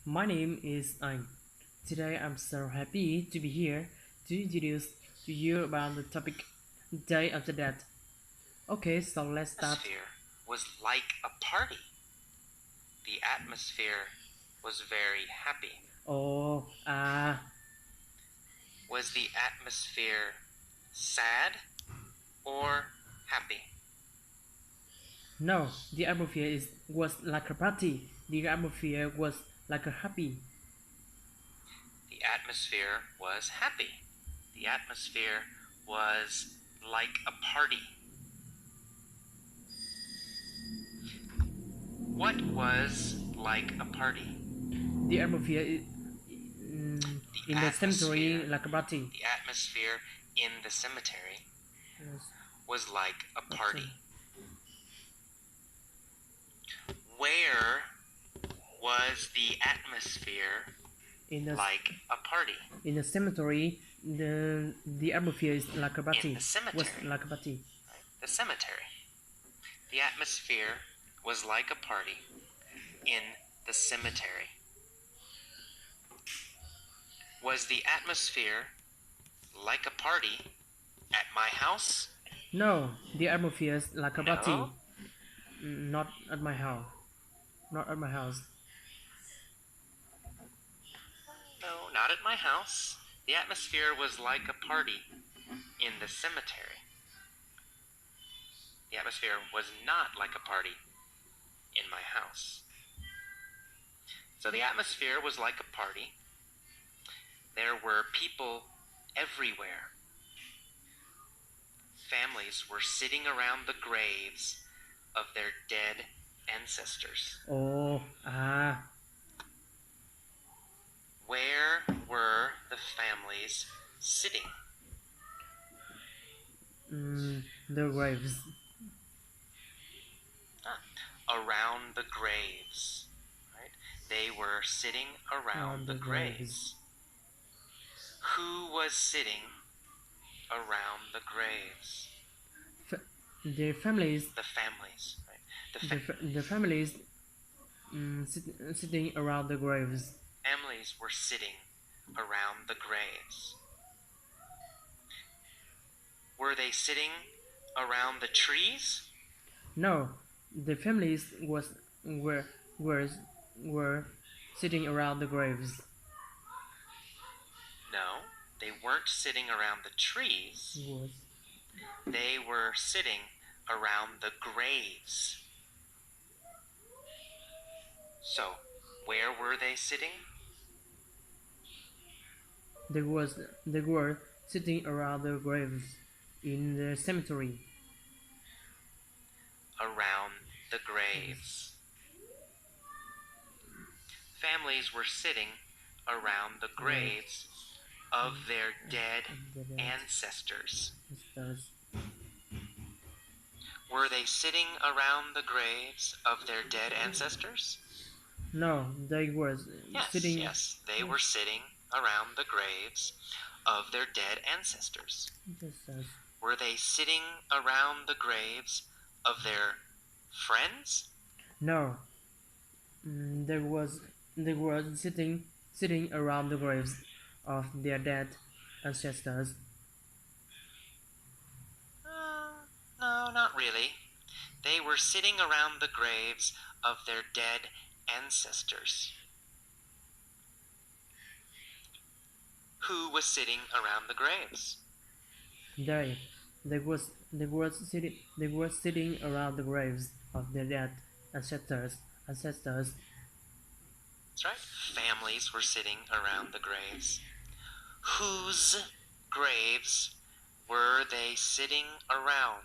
My name is Anh. Today I'm so happy to be here to introduce to you about the topic Day After Death. Okay, so let's start. Atmosphere was like a party. The atmosphere was very happy. Oh, Was the atmosphere sad or happy? no, the atmosphere was like a party. The atmosphere was like a happy. The atmosphere was happy. The atmosphere was like a party. What was like a party? The atmosphere The in the cemetery atmosphere, like a party. the atmosphere in the cemetery Yes, was like a party. party. Where was the atmosphere In the like a party? in the cemetery, the atmosphere is like a party. In the cemetery. Was like a party. Right? The cemetery. The atmosphere was like a party in the cemetery. Was the atmosphere like a party at my house? No, the atmosphere is like a party. No. Not at my house. Not at my house. No, not at my house. The atmosphere was like a party in the cemetery. The atmosphere was not like a party in my house. So the atmosphere was like a party. There were people everywhere. Families were sitting around the graves of their dead ancestors. Oh, Where were the families sitting? the graves. Around the graves. Right? They were sitting around the graves. Who was sitting around the graves? The families. The families. Right? The families sitting around the graves. Families were sitting around the graves. Were they sitting around the trees? No, the families were sitting around the graves. No, they weren't sitting around the trees. Was. They were sitting around the graves. So, where were they sitting? They were sitting around the graves in the cemetery. Around the graves. Families were sitting around the graves of their dead ancestors. Were they sitting around the graves of their dead ancestors? No, they were sitting. Yes, they were sitting around the graves of their dead ancestors. Were they sitting around the graves of their friends? No, they were sitting around the graves of their dead ancestors. No, not really. They were sitting around the graves of their dead ancestors. Who was sitting around the graves? They were sitting around the graves of their dead ancestors. That's right. Families were sitting around the graves. Whose graves were they sitting around?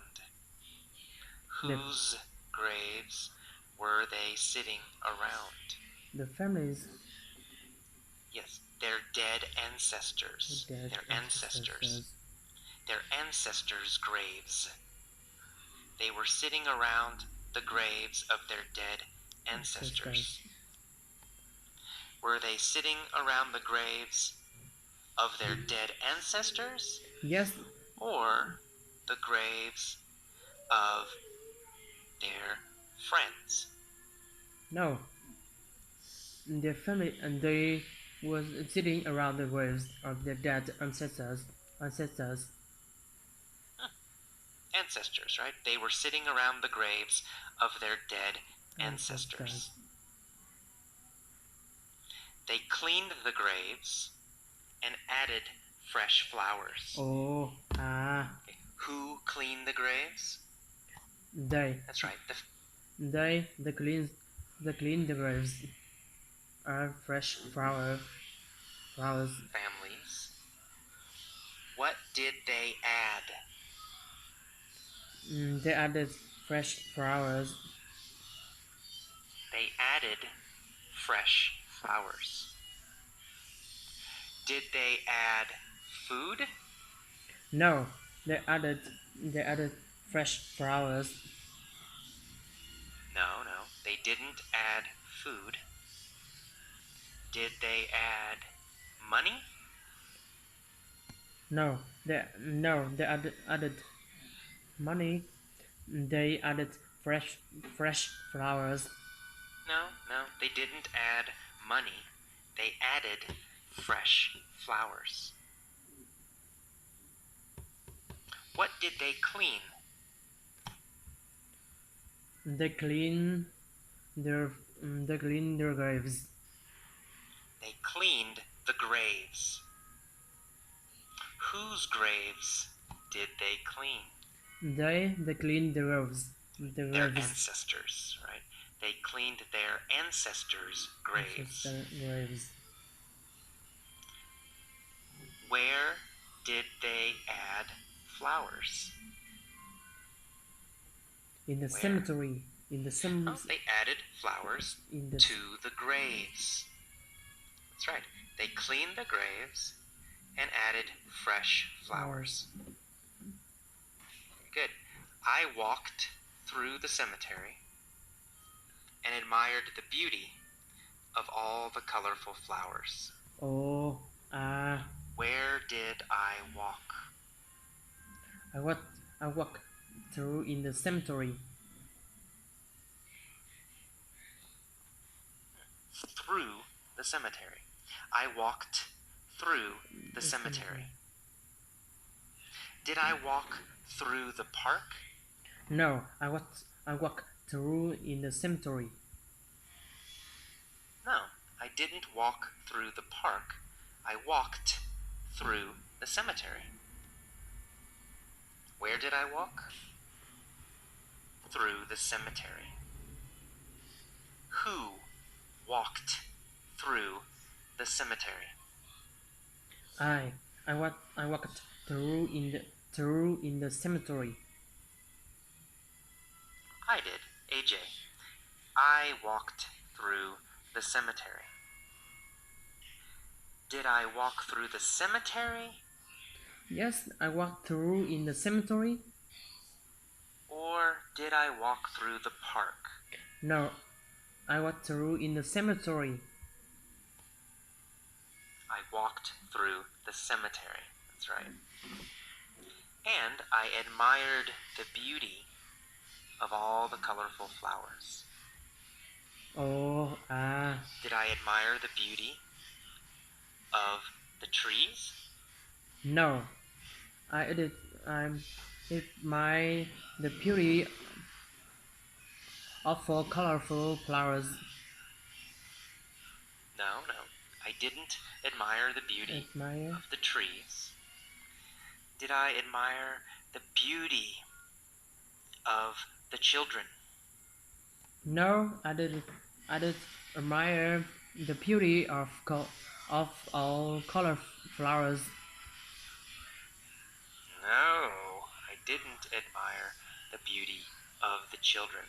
Whose graves were they sitting around? The families. Yes, their dead ancestors. Their ancestors. Their ancestors' graves. They were sitting around the graves of their dead ancestors. Were they sitting around the graves of their dead ancestors? Yes. Or the graves of their friends? No. their family and they was sitting around the graves of their dead ancestors. Ancestors, right? They were sitting around the graves of their dead ancestors. They cleaned the graves and added fresh flowers. Oh, Okay. Who cleaned the graves? they That's right. they clean the graves are fresh flowers. Families. What did they add? They added fresh flowers. They added fresh flowers. Did they add food? No, they added fresh flowers. No, they didn't add food. Did they add money? No, they added money. They added fresh flowers. No, they didn't add money. They added fresh flowers. What did they clean? They clean their graves. They cleaned the graves. Whose graves did they clean? They clean the graves. Their ancestors, right? They cleaned their ancestors' graves. Where did they add flowers? In the cemetery. In the cemetery. They added flowers to the graves. That's right. They cleaned the graves and added fresh flowers. Good. I walked through the cemetery and admired the beauty of all the colorful flowers. Oh, Where did I walk? I walked through in the cemetery. Through the cemetery. I walked through the cemetery. Did I walk through the park? No, I walked through in the cemetery. No, I didn't walk through the park. I walked through the cemetery. Where did I walk? Through the cemetery. Who walked through the cemetery? I walked through in the cemetery. I did, AJ. I walked through the cemetery. Did I walk through the cemetery? Yes, I walked through in the cemetery. Or did I walk through the park? No, I walked through in the cemetery. I walked through the cemetery. That's right. And I admired the beauty of all the colorful flowers. Oh, Did I admire the beauty of the trees? No, I admire the beauty of all colorful flowers. No, I didn't admire the beauty of the trees. Did I admire the beauty of the children? No, I did admire the beauty of all color flowers. No, I didn't admire the beauty of the children.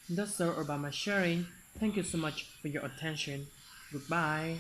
That's all about my sharing. Thank you so much for your attention. Goodbye.